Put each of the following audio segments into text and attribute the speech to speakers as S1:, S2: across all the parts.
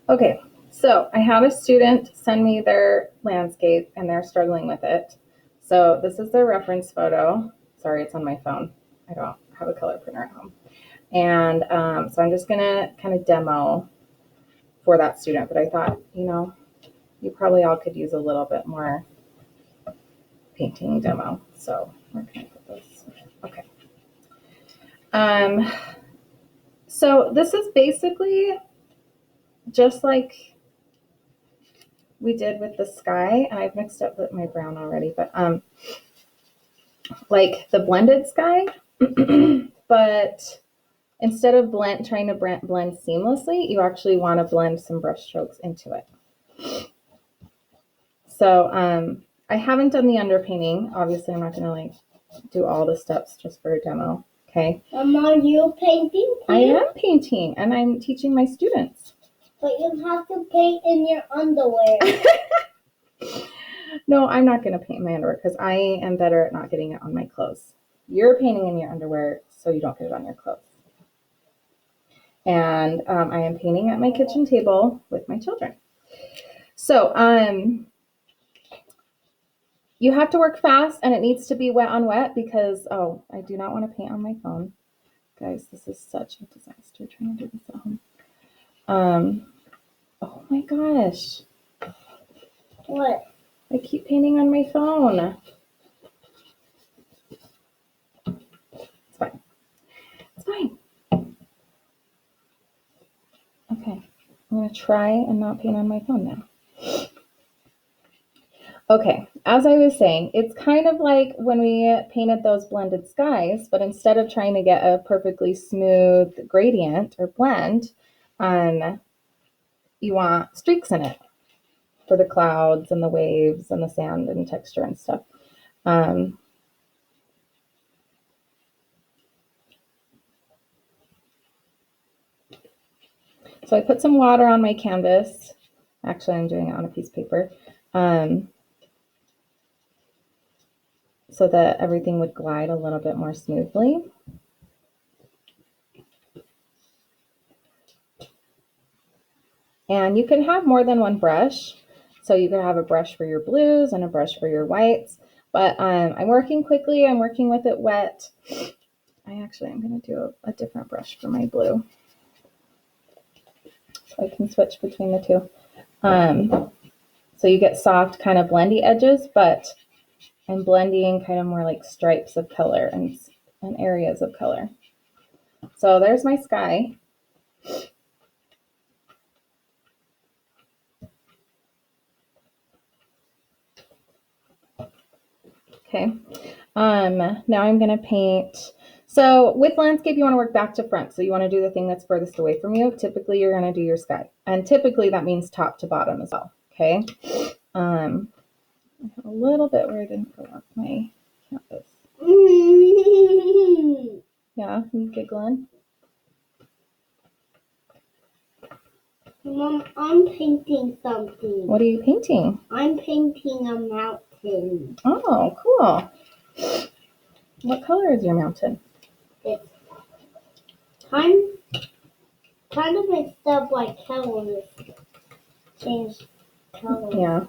S1: Okay, so I had a student send me their landscape and they're struggling with it. So this is their reference photo. Sorry, it's on my phone. I don't have a color printer at home. And so I'm just gonna kind of demo for that student, but I thought, you probably all could use a little bit more painting demo. So where can I put this? Okay. So this is basically just like we did with the sky, and I've mixed up with my brown already, but like the blended sky, but instead of trying to blend seamlessly, you actually want to blend some brush strokes into it. So I haven't done the underpainting. Obviously, I'm not going to like do all the steps just for a demo. Okay.
S2: Are you painting too?
S1: I am painting, and I'm teaching my students.
S2: But you have to paint in your underwear.
S1: No, I'm not going to paint my underwear because I am better at not getting it on my clothes. You're painting in your underwear so you don't get it on your clothes. And I am painting at my kitchen table with my children. So you have to work fast, and it needs to be wet on wet because, I do not want to paint on my phone. Guys, this is such a disaster trying to do this at home. Oh my gosh.
S2: What?
S1: I keep painting on my phone. It's fine. It's fine. Okay. I'm going to try and not paint on my phone now. Okay, as I was saying, it's kind of like when we painted those blended skies, but instead of trying to get a perfectly smooth gradient or blend, you want streaks in it for the clouds and the waves and the sand and texture and stuff. So I put some water on my canvas. Actually, I'm doing it on a piece of paper. So that everything would glide a little bit more smoothly. And you can have more than one brush. So you could have a brush for your blues and a brush for your whites. But I'm working quickly. I'm working with it wet. I'm going to do a different brush for my blue. So I can switch between the two. So you get soft, kind of blendy edges, but I'm blending kind of more like stripes of color and areas of color. So there's my sky. Okay. Now I'm going to paint. So with landscape, you want to work back to front. So you want to do the thing that's furthest away from you. Typically, you're going to do your sky. And typically, that means top to bottom as well. Okay. I have a little bit where I didn't fill up my canvas. Yeah, you giggling?
S2: Mom, I'm painting something.
S1: What are you painting?
S2: I'm painting a mountain.
S1: Oh, cool. What color is your mountain?
S2: It's kind of mixed up like colors. Change colors.
S1: Yeah.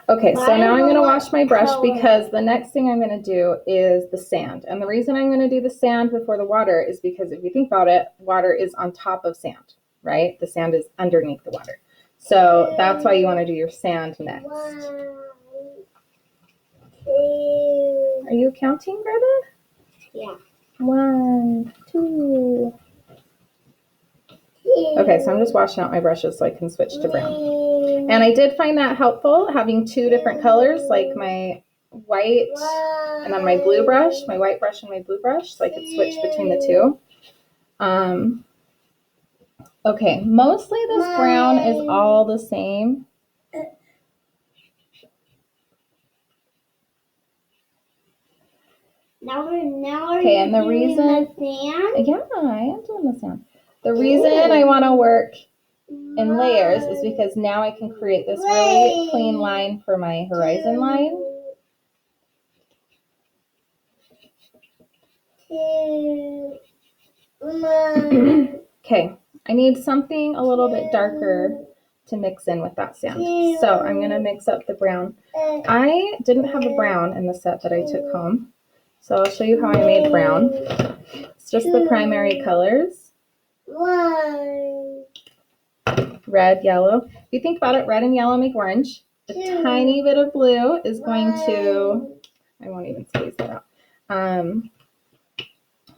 S1: Okay, so now I'm going to wash my brush because the next thing I'm going to do is the sand. And the reason I'm going to do the sand before the water is because if you think about it, water is on top of sand, right? The sand is underneath the water. So that's why you want to do your sand next.
S2: 1, 2.
S1: Are you counting, Greta?
S2: Yeah.
S1: 1, 2. Okay, so I'm just washing out my brushes so I can switch to brown. And I did find that helpful, having two different colors, like my white and then my blue brush, my white brush and my blue brush, so I could switch between the two. Okay, mostly this brown is all the same.
S2: Okay,
S1: and the reason
S2: the sand?
S1: Yeah, I am doing the sand. The reason I want to work in layers is because now I can create this really clean line for my horizon line. Okay, I need something a little bit darker to mix in with that sand. So I'm going to mix up the brown. I didn't have a brown in the set that I took home. So I'll show you how I made brown. It's just the primary colors. Red, yellow. If you think about it, red and yellow make orange. A tiny bit of blue is going to, I won't even squeeze that out,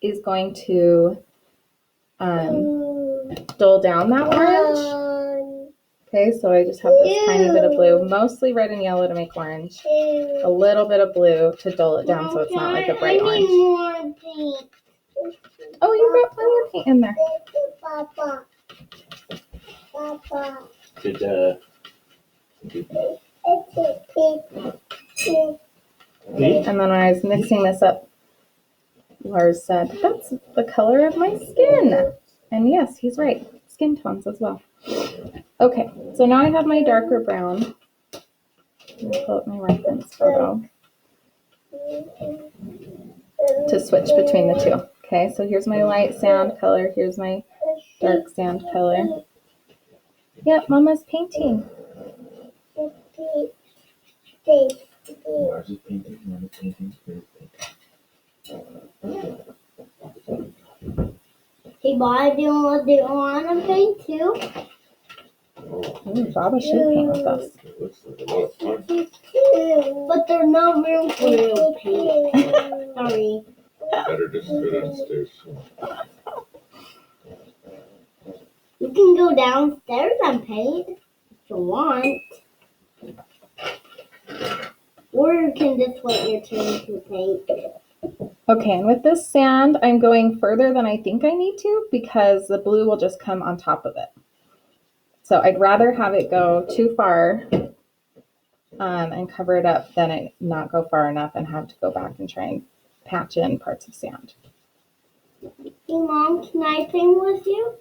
S1: is going to dull down that orange. Okay, so I just have this tiny bit of blue, mostly red and yellow to make orange. A little bit of blue to dull it down so it's not like a bright orange.
S2: More paint.
S1: Oh, you've got plenty of paint in there.
S2: Papa. Papa.
S1: And then when I was mixing this up, Lars said, that's the color of my skin. And yes, he's right. Skin tones as well. Okay, so now I have my darker brown. I'm going to pull up my reference photo to switch between the two. Okay, so here's my light sand color. Here's my dark sand color. Yep, Mama's painting.
S3: Mars is painting, Mama's painting, Spirit's painting.
S2: Hey, Bob, do you want to paint too?
S1: Ooh, Baba should paint with us.
S3: It looks like a lot of fun.
S2: But there's no room for real paint. Sorry.
S3: Better just go downstairs.
S2: You can go downstairs and paint if you want. Or you can just wait your turn to paint.
S1: Okay, and with this sand, I'm going further than I think I need to because the blue will just come on top of it. So I'd rather have it go too far and cover it up than it not go far enough and have to go back and try and patch in parts of sand.
S2: Hey, Mom, can I paint with you?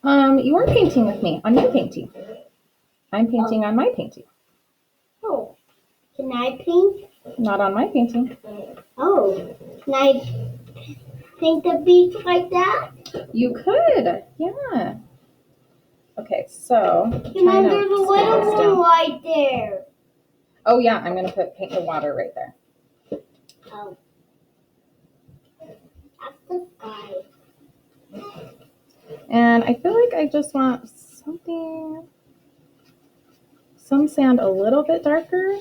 S1: You are painting with me on your painting. I'm painting on my painting.
S2: Oh, can I paint?
S1: Not on my painting.
S2: Oh, can I paint the beach like that?
S1: You could, yeah. Okay, so.
S2: Hey, Mom, there's a little one right there.
S1: Oh yeah, I'm gonna paint the water right there.
S2: Oh. That's the sky.
S1: And I feel like I just want some sand a little bit darker.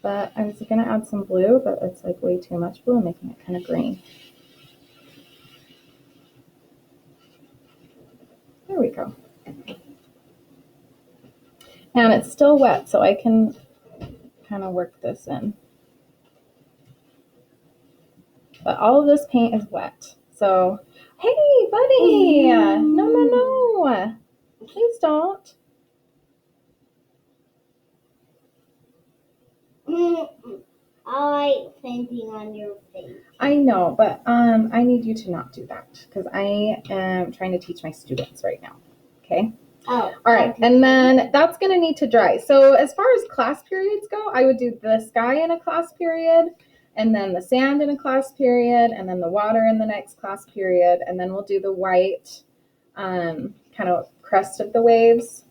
S1: But I was gonna add some blue, but it's like way too much blue, making it kind of green. There we go. And it's still wet, so I can kind of work this in. But all of this paint is wet. So, hey, buddy! No. Please don't.
S2: I like painting on your face.
S1: I know, but I need you to not do that because I am trying to teach my students right now. Okay?
S2: Oh.
S1: All right, and then that's going to need to dry. So as far as class periods go, I would do the sky in a class period, and then the sand in a class period, and then the water in the next class period, and then we'll do the white kind of crest of the waves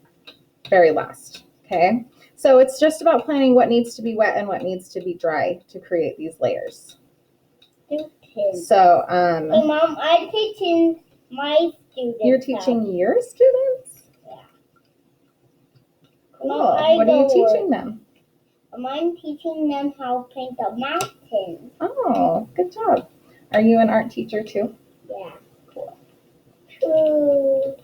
S1: very last. Okay? So it's just about planning what needs to be wet and what needs to be dry to create these layers.
S2: Okay.
S1: So,
S2: Hey, Mom, I'm teaching my students.
S1: You're teaching your students?
S2: Yeah.
S1: Cool.
S2: Mom,
S1: What are you teaching them?
S2: I'm teaching them how to paint a mountain.
S1: Oh, good job. Are you an art teacher too?
S2: Yeah. Cool. True.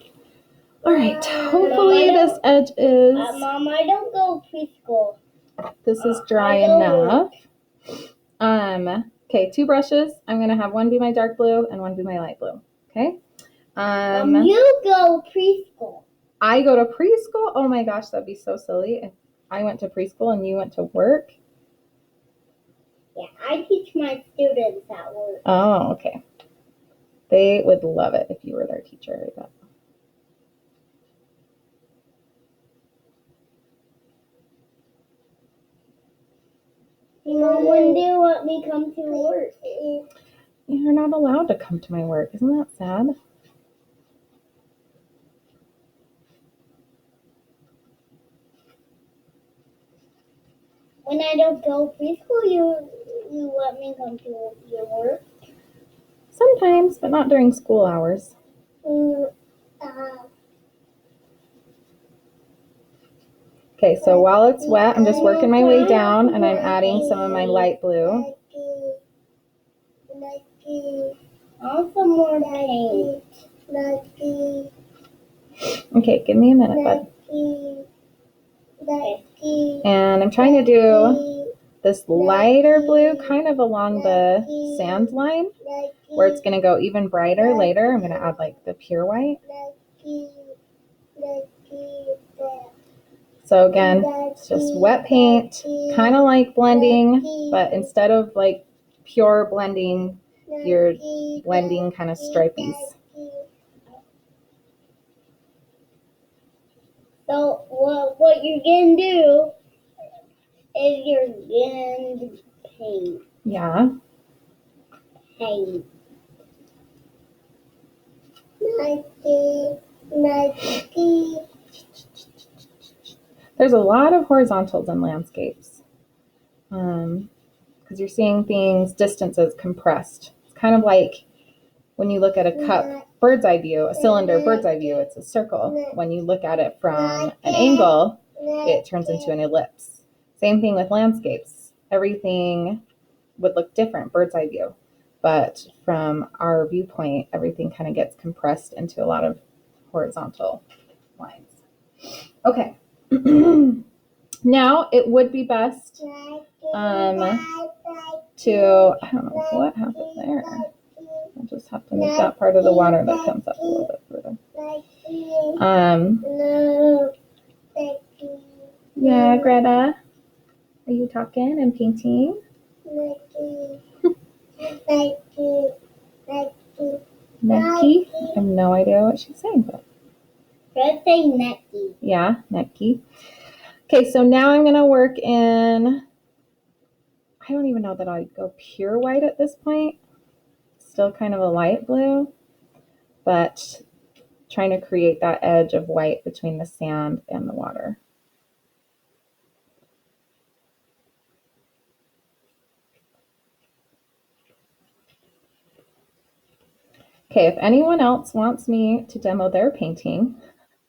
S1: All right. Hopefully this edge is.
S2: Mom, I don't go preschool.
S1: This is dry enough. Okay, 2 brushes. I'm gonna have one be my dark blue and one be my light blue. Okay.
S2: You go preschool.
S1: I go to preschool. Oh my gosh, that'd be so silly if I went to preschool and you went to work.
S2: Yeah, I teach my students at work.
S1: Oh, okay. They would love it if you were their teacher, I bet.
S2: Mom, when do you want me to come to work?
S1: You're not allowed to come to my work. Isn't that sad?
S2: when I don't go preschool, you let me come to your work.
S1: Sometimes, but not during school hours. Okay, so while it's wet, I'm just working my way down and I'm adding some of my light blue.
S2: Also more paint.
S1: Okay, give me a minute, bud. And I'm trying to do this lighter blue kind of along the sand line where it's going to go even brighter later. I'm going to add like the pure white. So again, it's just wet paint, kind of like blending, but instead of like pure blending, you're blending kind of stripies.
S2: So what you're gonna do is you're gonna paint.
S1: Yeah.
S2: Paint.
S1: There's a lot of horizontals in landscapes because you're seeing things, distances compressed. It's kind of like when you look at a cup, bird's eye view, a cylinder, bird's eye view, it's a circle. When you look at it from an angle, it turns into an ellipse. Same thing with landscapes. Everything would look different, bird's eye view. But from our viewpoint, everything kind of gets compressed into a lot of horizontal lines. Okay. Now it would be best to, I don't know what happened there. I'll just have to make that part of the water that comes up a little bit further. Yeah, Greta, are you talking and painting? Necky? I have no idea what she's saying, but.
S2: Let's say necky.
S1: Yeah, necky. Okay, so now I'm going to work in, I don't even know that I'd go pure white at this point. Still kind of a light blue, but trying to create that edge of white between the sand and the water. Okay, if anyone else wants me to demo their painting,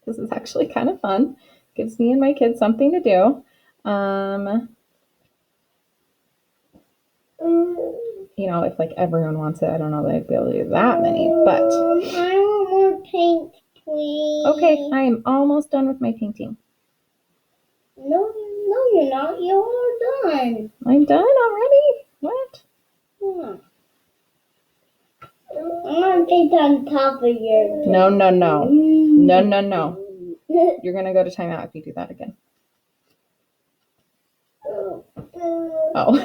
S1: this is actually kind of fun. Gives me and my kids something to do. You know, if like everyone wants it, I don't know that I'd be able to do that many, but.
S2: I want more paint, please.
S1: Okay, I am almost done with my painting.
S2: No, you're not. You're done.
S1: I'm done already? What?
S2: Yeah. I'm gonna paint on top of your.
S1: No. No. You're gonna go to timeout if you do that again. Oh,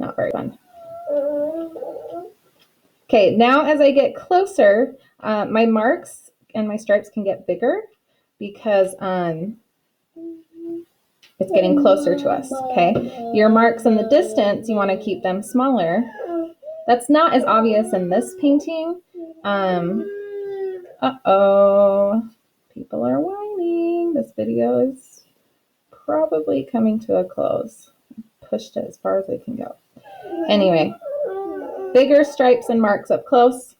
S1: not very fun. Okay, now as I get closer, my marks and my stripes can get bigger because it's getting closer to us, okay? Your marks in the distance, you want to keep them smaller. That's not as obvious in this painting. Uh-oh, people are whining. This video is probably coming to a close. Pushed it as far as I can go. Anyway, bigger stripes and marks up close,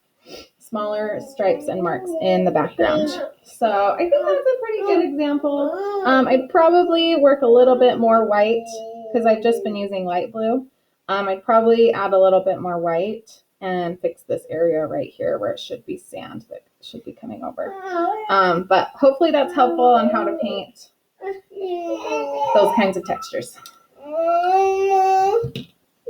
S1: smaller stripes and marks in the background. So I think that's a pretty good example. I'd probably work a little bit more white because I've just been using light blue. I'd probably add a little bit more white and fix this area right here where it should be sand that should be coming over. But hopefully that's helpful on how to paint those kinds of textures.